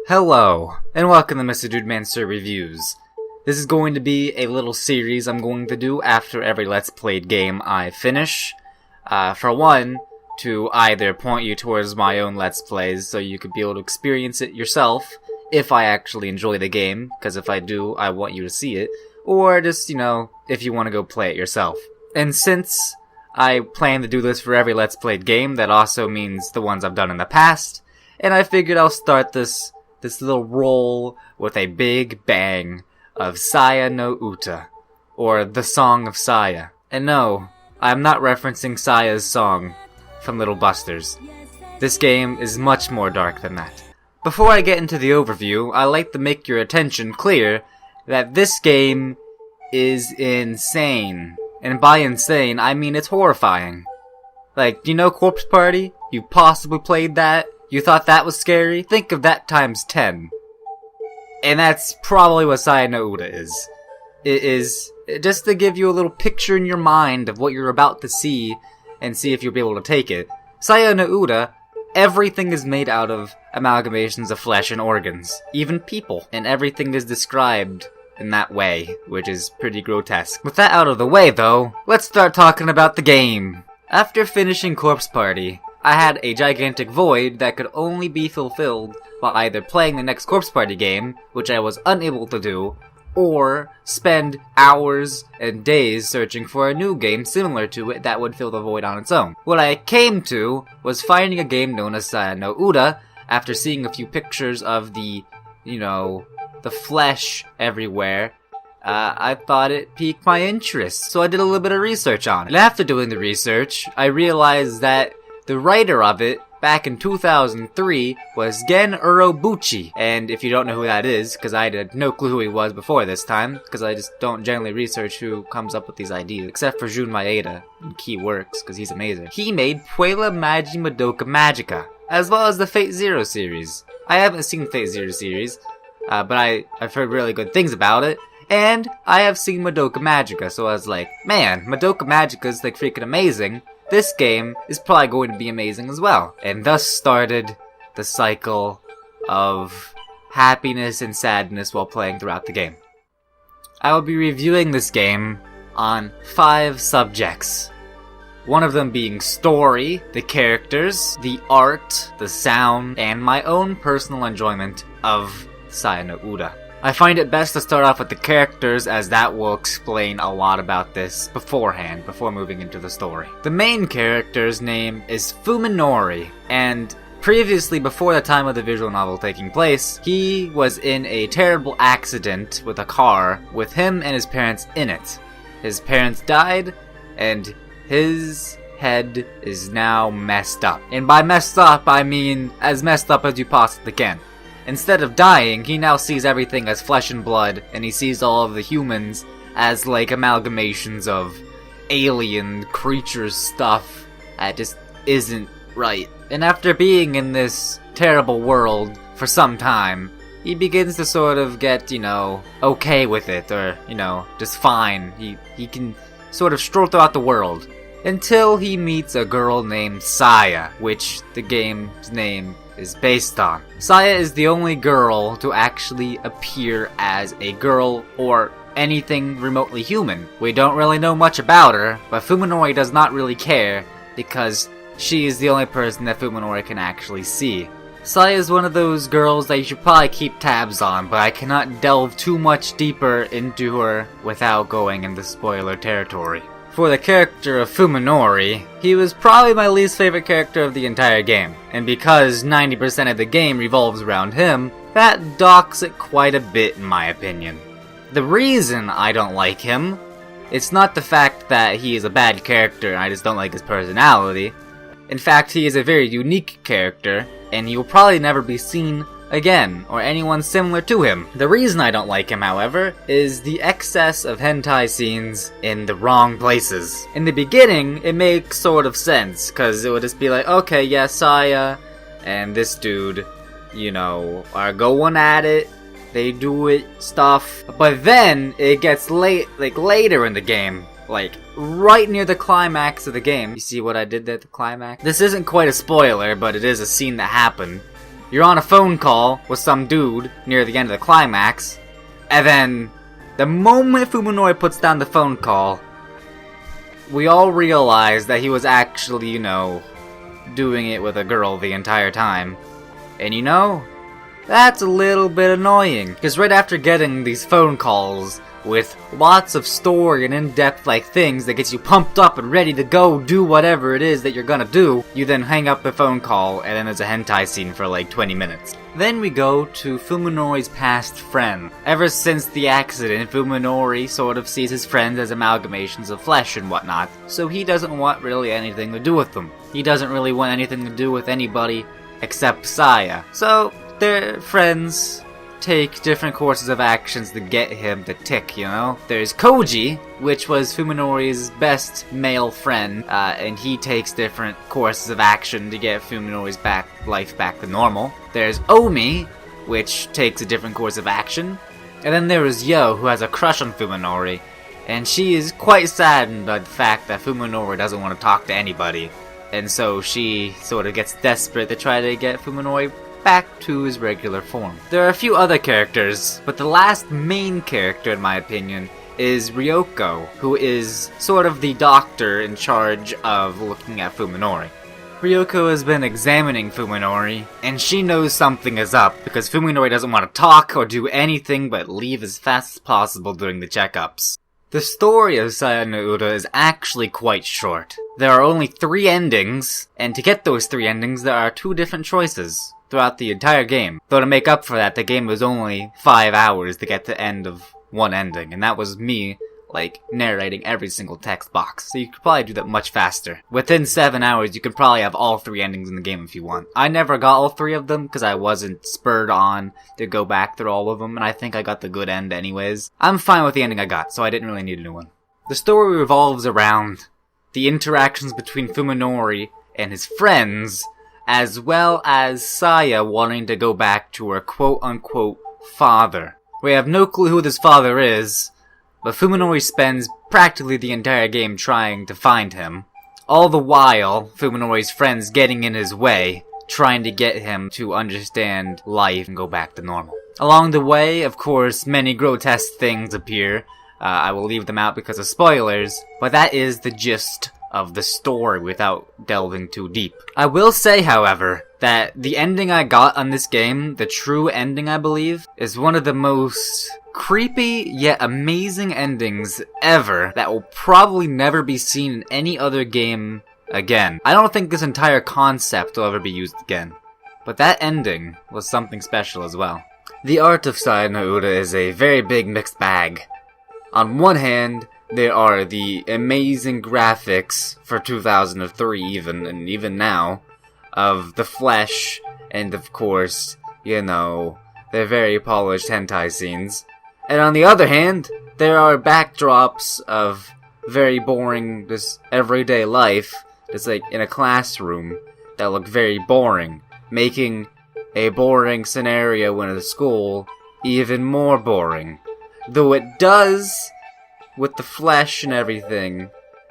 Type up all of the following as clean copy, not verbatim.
Hello, and welcome to MrDudeManSir Reviews. This is going to be a little series I'm going to do after every Let's Played game I finish. For one, to either point you towards my own Let's Plays so you could be able to experience it yourself, if I actually enjoy the game, because if I do, I want you to see it, or just, if you want to go play it yourself. And since I plan to do this for every Let's Played game, that also means the ones I've done in the past, and I figured I'll start this little roll with a big bang of Saya No Uta, or the Song of Saya. And no, I'm not referencing Saya's song from Little Busters. This game is much more dark than that. Before I get into the overview, I like to make your attention clear that this game is insane. And by insane, I mean it's horrifying. Like, do you know Corpse Party? You possibly played that? You thought that was scary? Think of that times 10. And that's probably what Saya No Uta is. It is just to give you a little picture in your mind of what you're about to see and see if you'll be able to take it. Saya No Uta, everything is made out of amalgamations of flesh and organs, even people, and everything is described in that way, which is pretty grotesque. With that out of the way though, let's start talking about the game. After finishing Corpse Party, I had a gigantic void that could only be fulfilled by either playing the next Corpse Party game, which I was unable to do, or spend hours and days searching for a new game similar to it that would fill the void on its own. What I came to was finding a game known as Saya No Uta after seeing a few pictures of the flesh everywhere. I thought it piqued my interest, so I did a little bit of research on it. And after doing the research, I realized that the writer of it, back in 2003, was Gen Urobuchi. And if you don't know who that is, because I had no clue who he was before this time, because I just don't generally research who comes up with these ideas, except for Jun Maeda in Key Works, because he's amazing. He made Puella Magi Madoka Magica, as well as the Fate Zero series. I haven't seen Fate Zero series, but I've heard really good things about it. And I have seen Madoka Magica, so I was like, man, Madoka Magica is like freaking amazing. This game is probably going to be amazing as well. And thus started the cycle of happiness and sadness while playing throughout the game. I will be reviewing this game on 5 subjects. One of them being story, the characters, the art, the sound, and my own personal enjoyment of Saya No Uta. I find it best to start off with the characters, as that will explain a lot about this beforehand, before moving into the story. The main character's name is Fuminori, and previously, before the time of the visual novel taking place, he was in a terrible accident with a car, with him and his parents in it. His parents died, and his head is now messed up. And by messed up, I mean as messed up as you possibly can. Instead of dying, he now sees everything as flesh and blood, and he sees all of the humans as like amalgamations of alien creatures stuff that just isn't right. And after being in this terrible world for some time, he begins to sort of get, okay with it, or, just fine. He can sort of stroll throughout the world. Until he meets a girl named Saya, which the game's name is based on. Saya is the only girl to actually appear as a girl or anything remotely human. We don't really know much about her, but Fuminori does not really care because she is the only person that Fuminori can actually see. Saya is one of those girls that you should probably keep tabs on, but I cannot delve too much deeper into her without going into spoiler territory. For the character of Fuminori, he was probably my least favorite character of the entire game, and because 90% of the game revolves around him, that docks it quite a bit in my opinion. The reason I don't like him, it's not the fact that he is a bad character and I just don't like his personality. In fact, he is a very unique character, and he will probably never be seen again, or anyone similar to him. The reason I don't like him, however, is the excess of hentai scenes in the wrong places. In the beginning, it makes sort of sense, cause it would just be like, okay, yeah, Saya and this dude, are going at it, they do it, stuff. But then, it gets later in the game, right near the climax of the game. You see what I did there at the climax? This isn't quite a spoiler, but it is a scene that happened. You're on a phone call with some dude near the end of the climax, and then the moment Fuminori puts down the phone call, we all realize that he was actually, you know, doing it with a girl the entire time. And you know, that's a little bit annoying, because right after getting these phone calls with lots of story and in-depth like things that gets you pumped up and ready to go do whatever it is that you're gonna do, you then hang up the phone call and then there's a hentai scene for like 20 minutes. Then we go to Fuminori's past friend. Ever since the accident, Fuminori sort of sees his friends as amalgamations of flesh and whatnot, so he doesn't want really anything to do with them. He doesn't really want anything to do with anybody except Saya. So, their friends take different courses of actions to get him to tick, you know? There's Koji, which was Fuminori's best male friend, and he takes different courses of action to get Fuminori's life back to normal. There's Omi, which takes a different course of action. And then there is Yo, who has a crush on Fuminori, and she is quite saddened by the fact that Fuminori doesn't want to talk to anybody. And so she sort of gets desperate to try to get Fuminori back to his regular form. There are a few other characters, but the last main character, in my opinion, is Ryoko, who is sort of the doctor in charge of looking at Fuminori. Ryoko has been examining Fuminori, and she knows something is up because Fuminori doesn't want to talk or do anything but leave as fast as possible during the checkups. The story of Saya No Uta is actually quite short. There are only 3 endings, and to get those 3 endings there are 2 different choices throughout the entire game. Though to make up for that, the game was only 5 hours to get to the end of one ending, and that was me, like, narrating every single text box. So you could probably do that much faster. Within 7 hours, you could probably have all 3 endings in the game if you want. I never got all 3 of them, because I wasn't spurred on to go back through all of them, and I think I got the good end anyways. I'm fine with the ending I got, so I didn't really need a new one. The story revolves around the interactions between Fuminori and his friends, as well as Saya wanting to go back to her quote-unquote father. We have no clue who this father is, but Fuminori spends practically the entire game trying to find him. All the while, Fuminori's friends getting in his way, trying to get him to understand life and go back to normal. Along the way, of course, many grotesque things appear. I will leave them out because of spoilers, but that is the gist of the story without delving too deep. I will say, however, that the ending I got on this game, the true ending I believe, is one of the most creepy yet amazing endings ever that will probably never be seen in any other game again. I don't think this entire concept will ever be used again, but that ending was something special as well. The art of Saya No Uta is a very big mixed bag. On one hand, there are the amazing graphics for 2003 even now, of the flesh, and of course, you know, the very polished hentai scenes. And on the other hand, there are backdrops of very boring, just everyday life, just like in a classroom, that look very boring, making a boring scenario in a school even more boring. Though it does, with the flesh and everything,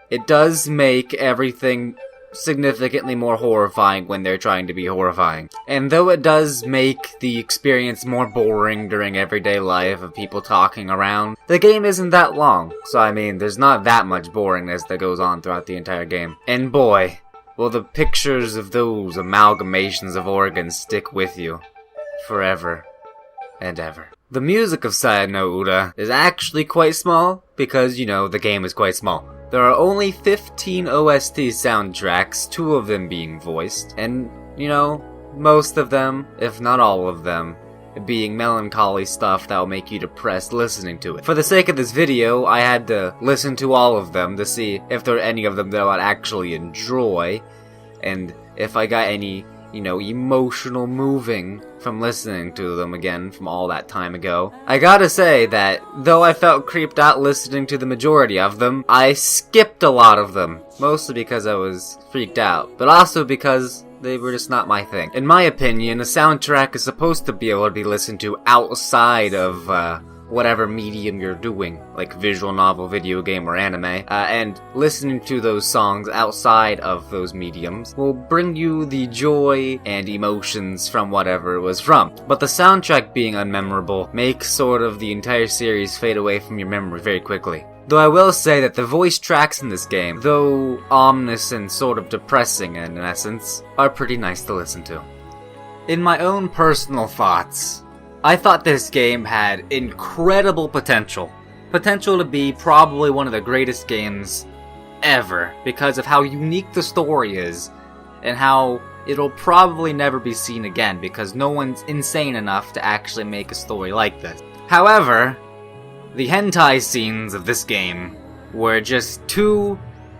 it does make everything significantly more horrifying when they're trying to be horrifying. And though it does make the experience more boring during everyday life of people talking around, the game isn't that long. So I mean, there's not that much boringness that goes on throughout the entire game. And boy, will the pictures of those amalgamations of organs stick with you forever and ever. The music of Saya No Uta is actually quite small, because, you know, the game is quite small. There are only 15 OST soundtracks, 2 of them being voiced, and, you know, most of them, if not all of them, being melancholy stuff that will make you depressed listening to it. For the sake of this video, I had to listen to all of them to see if there are any of them that I would actually enjoy, and if I got any, you know, emotional moving from listening to them again from all that time ago. I gotta say that, though I felt creeped out listening to the majority of them, I skipped a lot of them. Mostly because I was freaked out, but also because they were just not my thing. In my opinion, a soundtrack is supposed to be able to be listened to outside of, whatever medium you're doing, like visual novel, video game, or anime, and listening to those songs outside of those mediums will bring you the joy and emotions from whatever it was from. But the soundtrack being unmemorable makes sort of the entire series fade away from your memory very quickly. Though I will say that the voice tracks in this game, though ominous and sort of depressing in essence, are pretty nice to listen to. In my own personal thoughts, I thought this game had incredible potential. Potential to be probably one of the greatest games ever, because of how unique the story is, and how it'll probably never be seen again, because no one's insane enough to actually make a story like this. However, the hentai scenes of this game were just too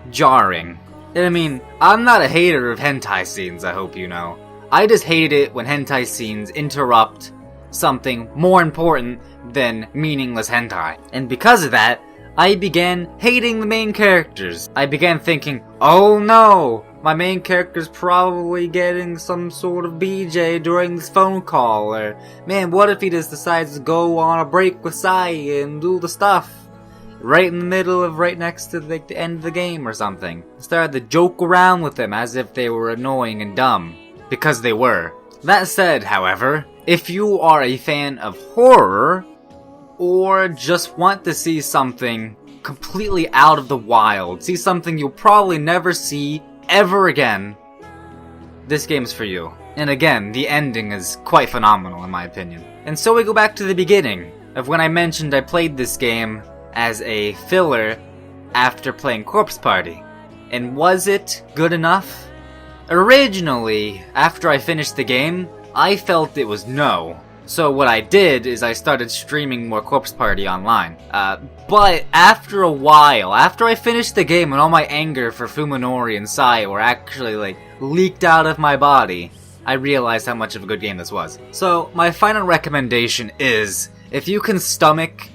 jarring. I mean, I'm not a hater of hentai scenes, I hope you know. I just hate it when hentai scenes interrupt something more important than meaningless hentai. And because of that, I began hating the main characters. I began thinking, oh no, my main character's probably getting some sort of BJ during this phone call, or man, what if he just decides to go on a break with Sai and do the stuff right in the middle of right next to the end of the game or something. I started to joke around with them as if they were annoying and dumb, because they were. That said, however, if you are a fan of horror, or just want to see something completely out of the wild, see something you'll probably never see ever again, this game's for you. And again, the ending is quite phenomenal in my opinion. And so we go back to the beginning of when I mentioned I played this game as a filler after playing Corpse Party. And was it good enough? Originally, after I finished the game, I felt it was no. So what I did is I started streaming more Corpse Party online. But after a while, after I finished the game and all my anger for Fuminori and Sai were actually leaked out of my body, I realized how much of a good game this was. So my final recommendation is, if you can stomach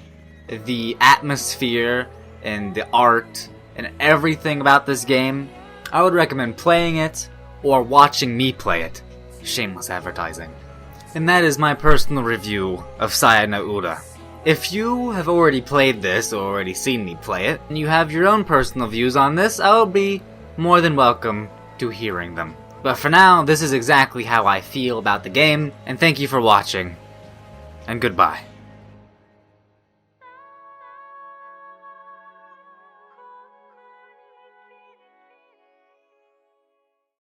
the atmosphere and the art and everything about this game, I would recommend playing it or watching me play it. Shameless advertising. And that is my personal review of Saya No Uta. If you have already played this or already seen me play it, and you have your own personal views on this, I will be more than welcome to hearing them. But for now, this is exactly how I feel about the game, and thank you for watching, and goodbye.